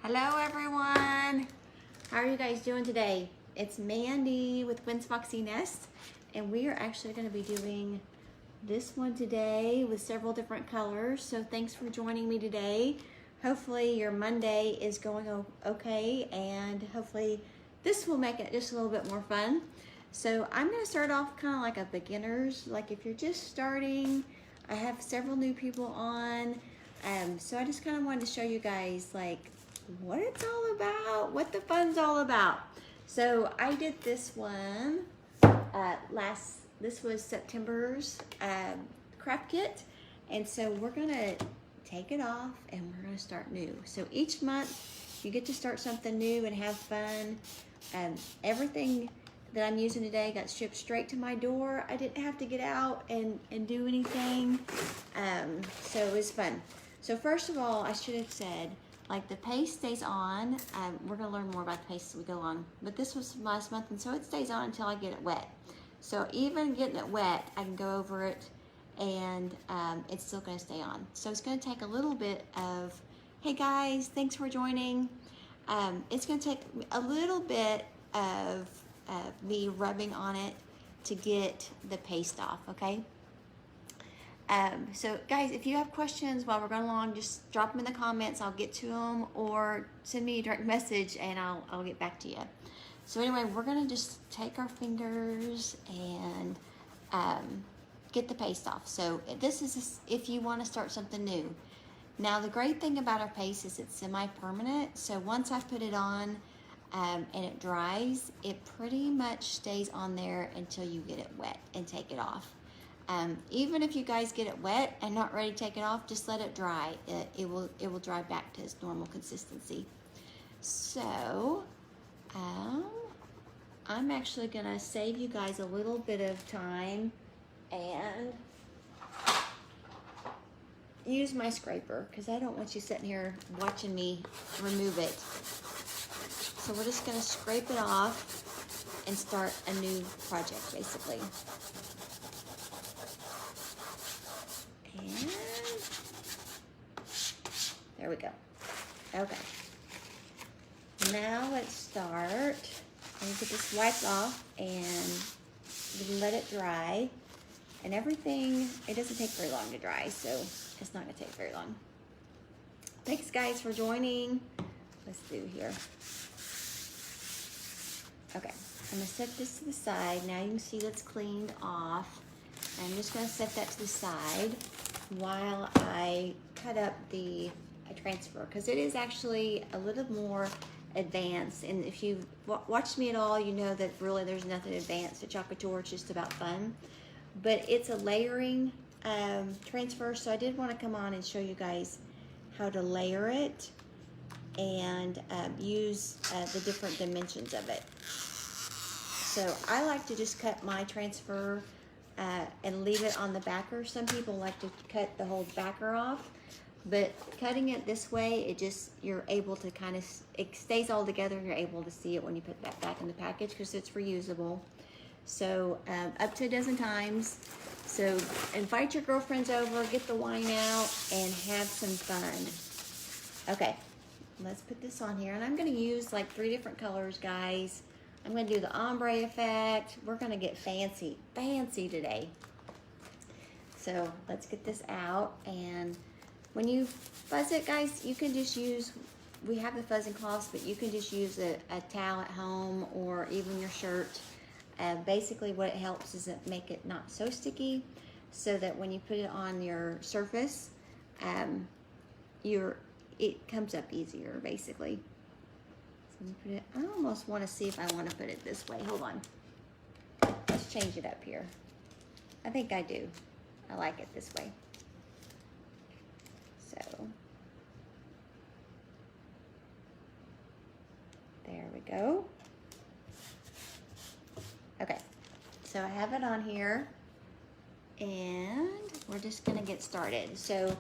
Hello everyone. How are you guys doing today? It's Mandy with Wynn's Foxy Nest, and we are actually going to be doing this one today with several different colors. So thanks for joining me today. Hopefully your Monday is going okay, and hopefully this will make it just a little bit more fun. So I'm going to start off kind of like a beginner's, like if you're just starting. I have several new people on, so I just kind of wanted to show you guys like what it's all about, what the fun's all about. So I did this one this was September's craft kit, and so we're gonna take it off and we're gonna start new. So each month you get to start something new and have fun. Everything that I'm using today got shipped straight to my door. I didn't have to get out and do anything, so it was fun. So first of all, I should have said, like, the paste stays on. We're gonna learn more about the paste as we go on, but this was from last month, and so it stays on until I get it wet. So even getting it wet, I can go over it and it's still gonna stay on. So it's gonna take a little bit of, hey guys, thanks for joining. It's gonna take a little bit of me rubbing on it to get the paste off, okay? So guys, if you have questions while we're going along, just drop them in the comments. I'll get to them, or send me a direct message and I'll get back to you. So anyway, we're gonna just take our fingers and get the paste off. So this is if you want to start something new. Now the great thing about our paste is it's semi-permanent. So once I put it on and it dries, it pretty much stays on there until you get it wet and take it off. Even if you guys get it wet and not ready to take it off, just let it dry. It will dry back to its normal consistency. So I'm actually gonna save you guys a little bit of time and use my scraper, because I don't want you sitting here watching me remove it. So we're just gonna scrape it off and start a new project, basically. And there we go. Okay. Now let's start. Let me get this wiped off and let it dry. And everything, it doesn't take very long to dry, so it's not gonna take very long. Thanks guys for joining. Let's do here. Okay, I'm gonna set this to the side. Now you can see that's cleaned off. I'm just gonna set that to the side while I cut up the transfer, because it is actually a little more advanced. And if you've watched me at all, you know that really there's nothing advanced at Chalk Couture. It's just about fun. But it's a layering transfer, so I did want to come on and show you guys how to layer it and use the different dimensions of it. So I like to just cut my transfer and leave it on the backer. Some people like to cut the whole backer off, but cutting it this way, you're able to kind of, it stays all together and you're able to see it when you put that back in the package, because it's reusable. So up to a dozen times. So invite your girlfriends over, get the wine out, and have some fun. Okay, let's put this on here. And I'm gonna use like 3 different colors, guys. I'm gonna do the ombre effect. We're gonna get fancy today. So let's get this out. And when you fuzz it, guys, you can just use, we have the fuzzing cloths, but you can just use a towel at home or even your shirt. Basically what it helps is it make it not so sticky, so that when you put it on your surface, it comes up easier, basically. So put it, I almost want to see if I want to put it this way. Hold on. Let's change it up here. I think I do. I like it this way. So there we go. Okay, so I have it on here and we're just gonna get started. So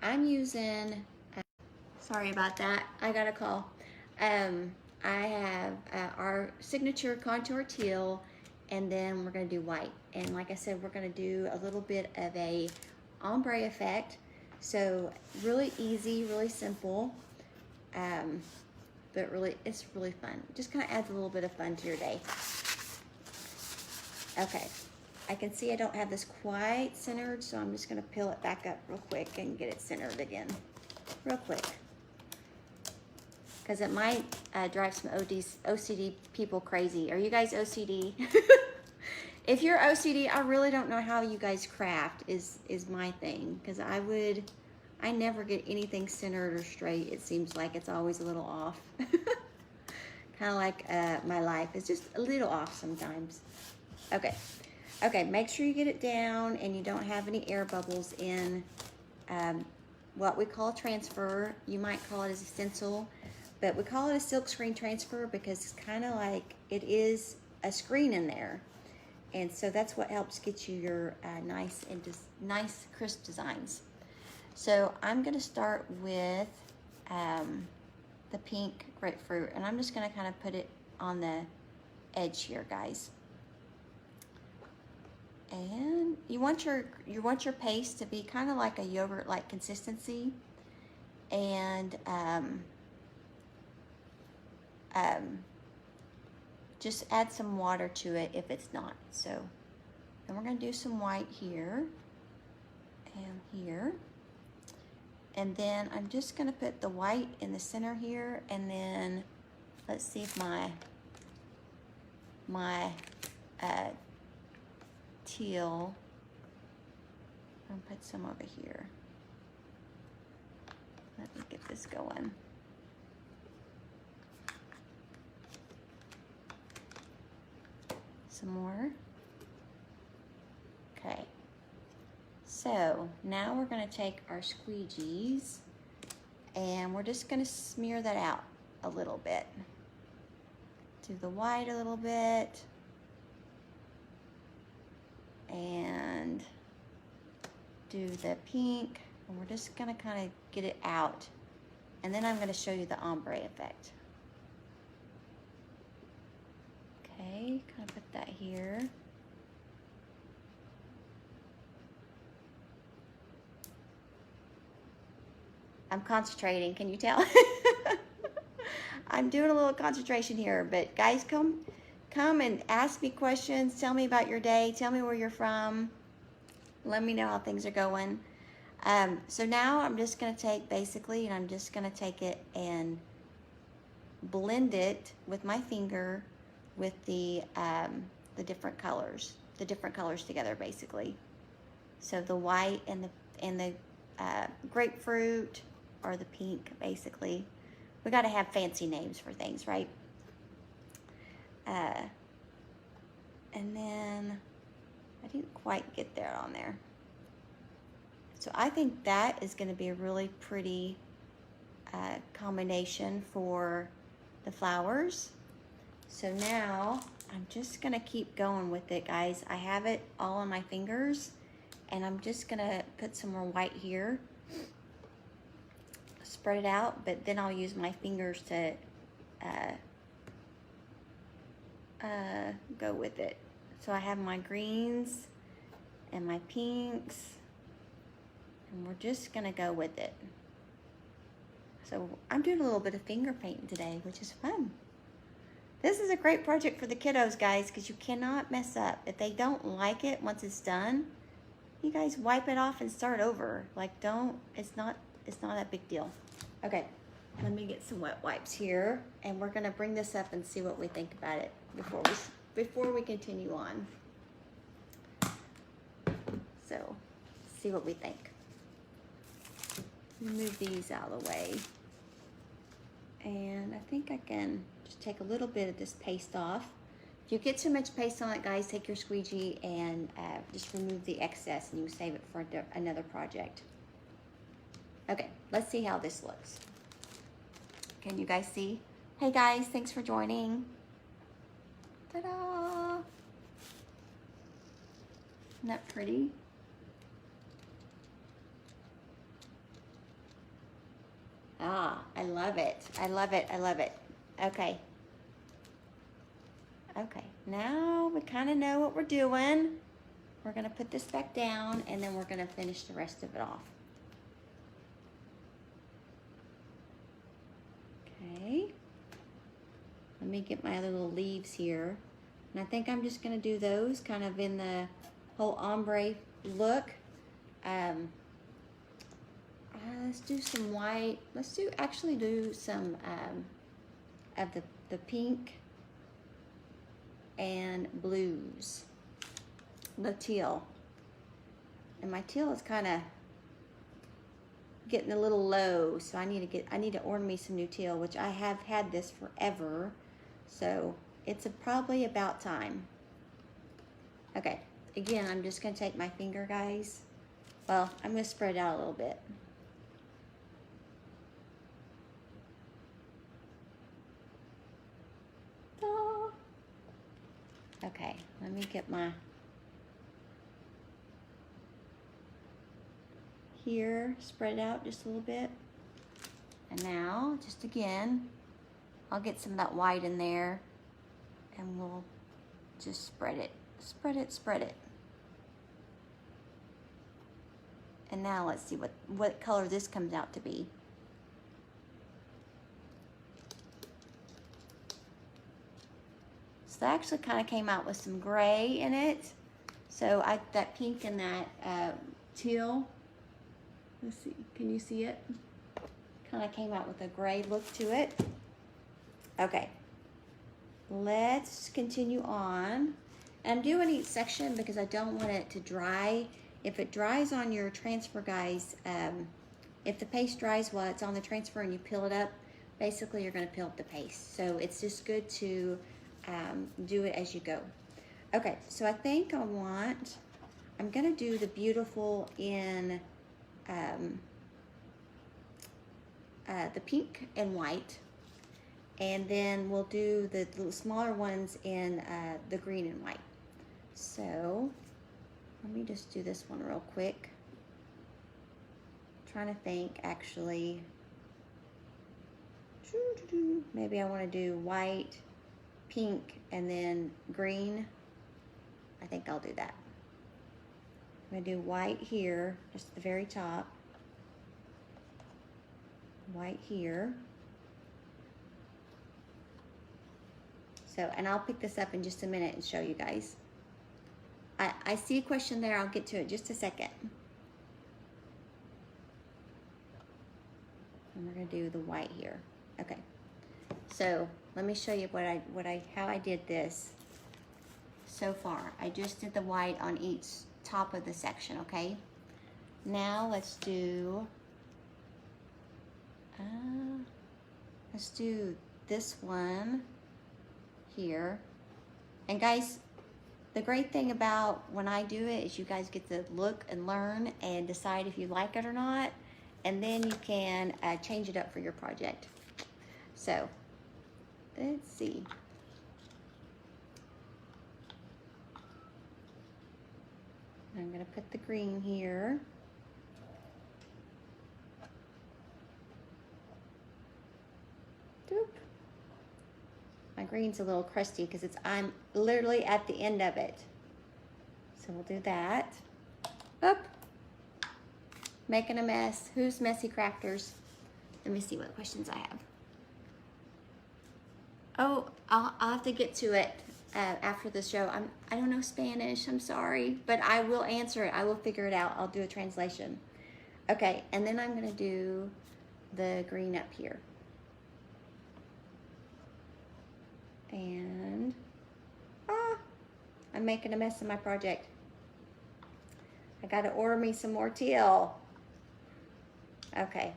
I'm using, sorry about that, I got a call. I have our signature contour teal, and then we're gonna do white. And like I said, we're gonna do a little bit of a ombre effect. So really easy, really simple. but really, it's really fun. Just kind of adds a little bit of fun to your day. Okay, I can see I don't have this quite centered, so I'm just gonna peel it back up real quick and get it centered again, real quick. Because it might drive some OCD people crazy. Are you guys OCD? If you're OCD, I really don't know how you guys craft is my thing. Because I never get anything centered or straight. It seems like it's always a little off. Kind of like my life. It's just a little off sometimes. Okay. Okay, make sure you get it down and you don't have any air bubbles in what we call a transfer. You might call it as a stencil, but we call it a silk screen transfer because it's kind of like it is a screen in there. And so that's what helps get you your nice crisp designs. So I'm gonna start with the pink grapefruit, and I'm just gonna kind of put it on the edge here, guys. And you want your paste to be kind of like a yogurt-like consistency, and just add some water to it if it's not. So then we're going to do some white here and here, and then I'm just going to put the white in the center here, and then let's see if my teal, I'm gonna put some over here. Let me get this going. Some more. Okay. So now we're gonna take our squeegees and we're just gonna smear that out a little bit. Do the white a little bit. And do the pink, and we're just gonna kind of get it out, and then I'm going to show you the ombre effect. Okay, kind of put that here. I'm concentrating, can you tell? I'm doing a little concentration here, but guys, come and ask me questions. Tell me about your day. Tell me where you're from. Let me know how things are going. So now I'm just going to take basically, and I'm just going to take it and blend it with my finger with the different colors together basically. So the white and the grapefruit, or the pink basically. We got to have fancy names for things, right? And then I didn't quite get there on there. So I think that is going to be a really pretty combination for the flowers. So now I'm just going to keep going with it, guys. I have it all on my fingers, and I'm just going to put some more white here. Spread it out, but then I'll use my fingers to go with it. So I have my greens and my pinks, and we're just gonna go with it. So I'm doing a little bit of finger painting today, which is fun. This is a great project for the kiddos, guys, because you cannot mess up. If they don't like it once it's done, you guys wipe it off and start over. Like, it's not a big deal. Okay, let me get some wet wipes here, and we're gonna bring this up and see what we think about it before we continue on. So, see what we think. Move these out of the way. And I think I can just take a little bit of this paste off. If you get too much paste on it, guys, take your squeegee and just remove the excess, and you save it for another project. Okay, let's see how this looks. Can you guys see? Hey guys, thanks for joining. Ta-da! Isn't that pretty? Ah, I love it. I love it. I love it. Okay. Okay, now we kind of know what we're doing. We're going to put this back down, and then we're going to finish the rest of it off. Okay. let me get my little leaves here. And I think I'm just gonna do those kind of in the whole ombre look. Let's do some white. Let's actually do some of the pink and blues, the teal. And my teal is kind of getting a little low, so I need to order me some new teal, which I have had this forever, so it's probably about time. Okay, again, I'm just gonna take my finger, guys. Well, I'm gonna spread it out a little bit. Okay, let me get my here, spread it out just a little bit. And now, just again, I'll get some of that white in there and we'll just spread it, spread it, spread it. And now let's see what color this comes out to be. So that actually kind of came out with some gray in it. So that pink and that teal, let's see, can you see it? Kind of came out with a gray look to it. Okay, let's continue on. And I'm doing each section because I don't want it to dry. If it dries on your transfer, guys, if the paste dries while it's on the transfer and you peel it up, basically you're gonna peel up the paste. So it's just good to do it as you go. Okay, so I think I'm gonna do the beautiful in the pink and white, and then we'll do the smaller ones in the green and white. So let me just do this one real quick. I'm trying to think, actually. Maybe I want to do white, pink, and then green. I think I'll do that. I'm going to do white here, just at the very top. White here. So, and I'll pick this up in just a minute and show you guys. I see a question there. I'll get to it in just a second. And we're going to do the white here. Okay. So let me show you how I did this so far. I just did the white on each top of the section, okay? Now let's do this one here. And guys, the great thing about when I do it is you guys get to look and learn and decide if you like it or not, and then you can change it up for your project. So let's see. I'm gonna put the green here. Doop. My green's a little crusty because I'm literally at the end of it. So we'll do that. Oop. Making a mess. Who's messy crafters? Let me see what questions I have. Oh, I'll have to get to it after the show. I don't know Spanish, I'm sorry, but I will answer it. I will figure it out. I'll do a translation. Okay, and then I'm gonna do the green up here. And, I'm making a mess of my project. I gotta order me some more teal. Okay.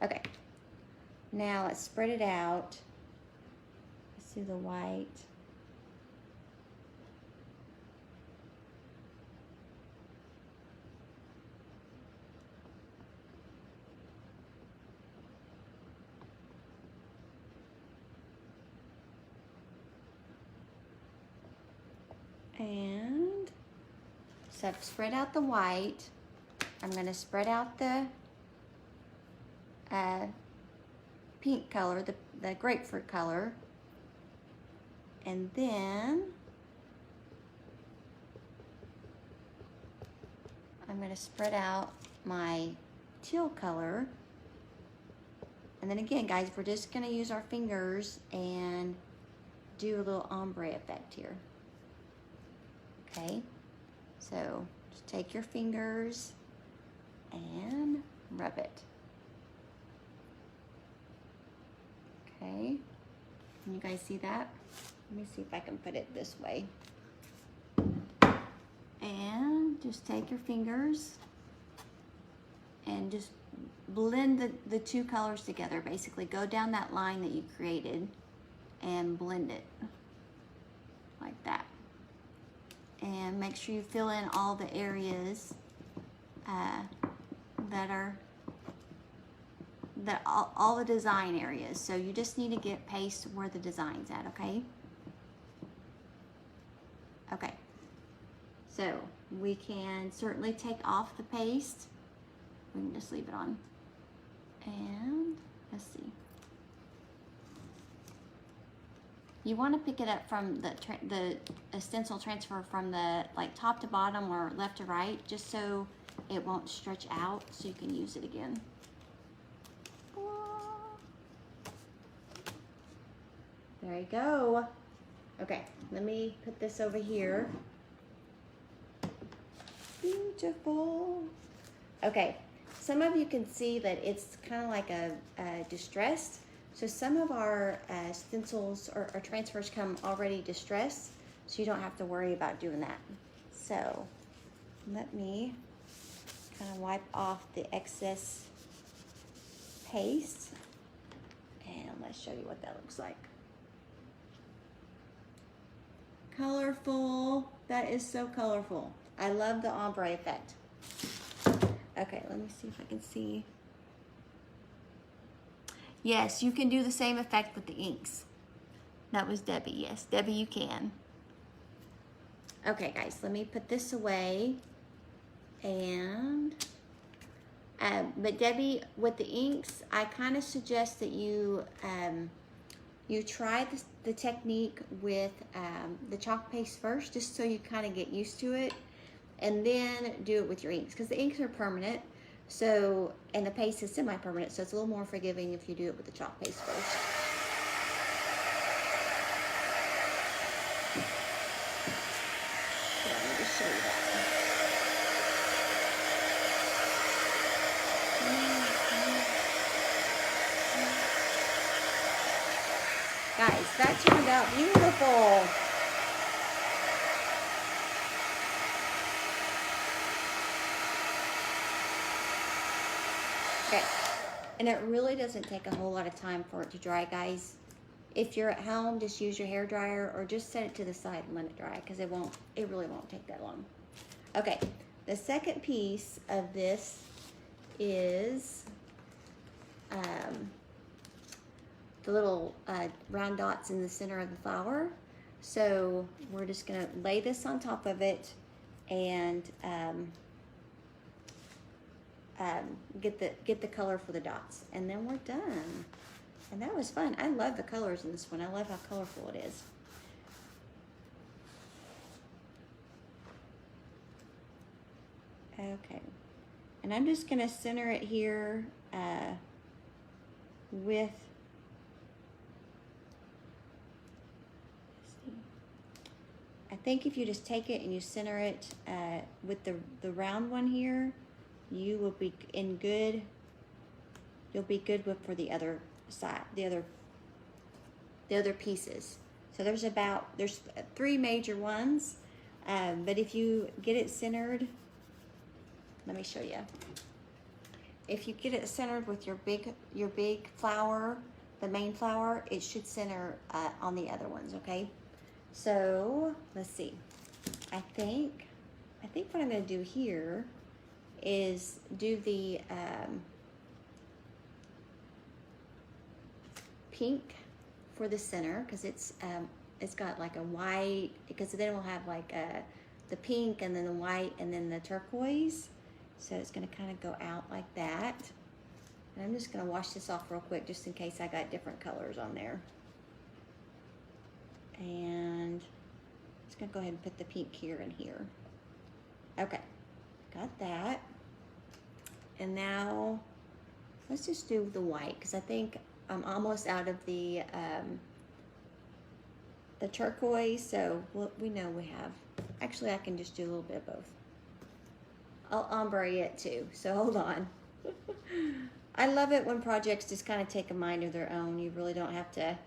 Okay, now let's spread it out. Let's do the white. And so I've spread out the white. I'm gonna spread out the pink color, the grapefruit color, and then I'm going to spread out my teal color. And then again, guys, we're just gonna use our fingers and do a little ombre effect here. Okay, so just take your fingers and rub it. Okay, can you guys see that? Let me see if I can put it this way. And just take your fingers and just blend the two colors together. Basically, go down that line that you created and blend it like that. And make sure you fill in all the areas all the design areas. So you just need to get paste where the design's at, okay? Okay, so we can certainly take off the paste. We can just leave it on. And let's see. You want to pick it up from the stencil transfer from the top to bottom or left to right, just so it won't stretch out, so you can use it again. There you go. Okay, let me put this over here. Beautiful. Okay, some of you can see that it's kind of like a distressed. So some of our stencils or transfers come already distressed, so you don't have to worry about doing that. So let me kind of wipe off the excess paste, and let's show you what that looks like. Colorful. That is so colorful. I love the ombre effect. Okay, let me see if I can see. Yes, you can do the same effect with the inks. That was Debbie. Yes, Debbie, you can. Okay, guys, let me put this away. And, but Debbie, with the inks, I kind of suggest that you try the technique with the chalk paste first, just so you kind of get used to it, and then do it with your inks, because the inks are permanent. So, and the paste is semi-permanent, so it's a little more forgiving if you do it with the chalk paste first. So let me just show you that. Guys, that turned out beautiful. Okay, and it really doesn't take a whole lot of time for it to dry, guys. If you're at home, just use your hair dryer or just set it to the side and let it dry, because it really won't take that long. Okay, the second piece of this is the little round dots in the center of the flower. So we're just gonna lay this on top of it and get the color for the dots, and then we're done. And that was fun. I love the colors in this one. I love how colorful it is. Okay, and I'm just gonna center it here with, I think if you just take it and you center it with the round one here, you will be in good. You'll be good for the other side, the other pieces. So there's 3 major ones, but if you get it centered, let me show you. If you get it centered with your big flower, the main flower, it should center on the other ones. Okay. So let's see. I think what I'm going to do here is do the pink for the center, because it's got like a white, because then we'll have like the pink and then the white and then the turquoise. So it's going to kind of go out like that. And I'm just going to wash this off real quick just in case I got different colors on there. And just going to go ahead and put the pink here and here. Okay, got that. And now let's just do the white, because I think I'm almost out of the turquoise, so we know we have. Actually, I can just do a little bit of both. I'll ombre it too, so hold on. I love it when projects just kind of take a mind of their own. You really don't have to,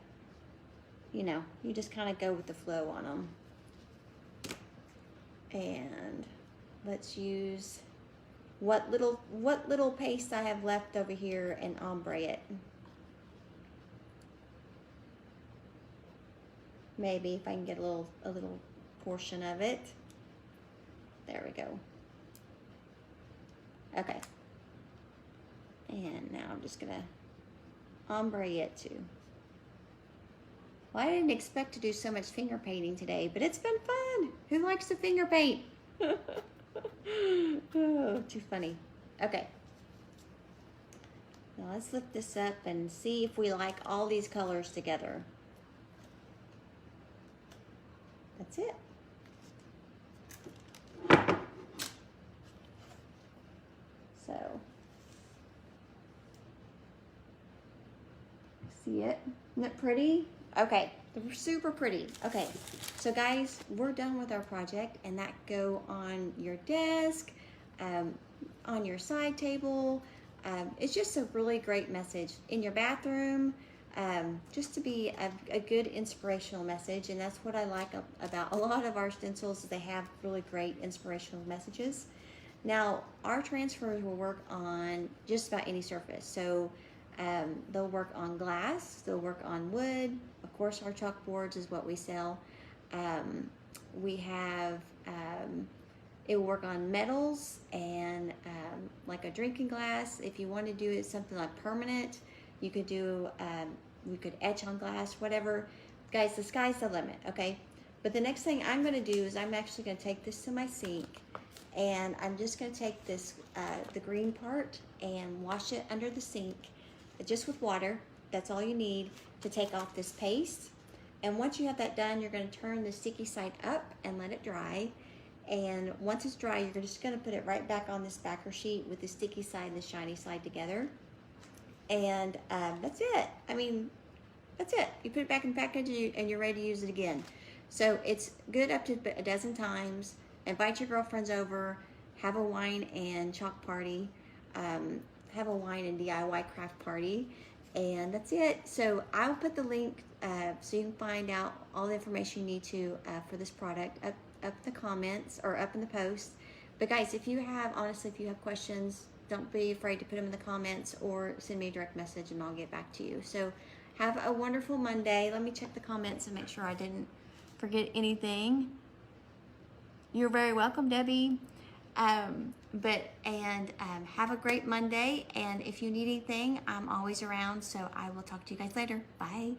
you know, you just kind of go with the flow on them. And let's use what little paste I have left over here and ombre it. Maybe if I can get a little portion of it. There we go. Okay. And now I'm just gonna ombre it too. Well, I didn't expect to do so much finger painting today, but it's been fun. Who likes to finger paint? Oh, too funny. Okay. Now let's lift this up and see if we like all these colors together. That's it. So, see it? Isn't it pretty? Okay, they're super pretty. Okay, so guys, we're done with our project, and that go on your desk, on your side table. It's just a really great message in your bathroom, just to be a good inspirational message. And that's what I like about a lot of our stencils, is they have really great inspirational messages. Now, our transfers will work on just about any surface. So they'll work on glass, they'll work on wood. Of course, our chalkboards is what we sell. We have, it will work on metals and like a drinking glass. If you want to do it something like permanent, you could do, we could etch on glass, whatever. Guys, the sky's the limit, okay? But the next thing I'm gonna do is I'm actually gonna take this to my sink, and I'm just gonna take this, the green part, and wash it under the sink, just with water. That's all you need to take off this paste. And once you have that done, you're gonna turn the sticky side up and let it dry. And once it's dry, you're just gonna put it right back on this backer sheet with the sticky side and the shiny side together. And that's it. I mean, that's it. You put it back in the package and you're ready to use it again. So it's good up to a dozen times. Invite your girlfriends over, have a wine and chalk party, have a wine and DIY craft party, and that's it. So I'll put the link so you can find out all the information you need to for this product up in the comments or up in the post. But guys, if you have, honestly, if you have questions, don't be afraid to put them in the comments or send me a direct message and I'll get back to you. So have a wonderful Monday. Let me check the comments and make sure I didn't forget anything. You're very welcome, Debbie. Have a great Monday. And if you need anything, I'm always around. So I will talk to you guys later. Bye.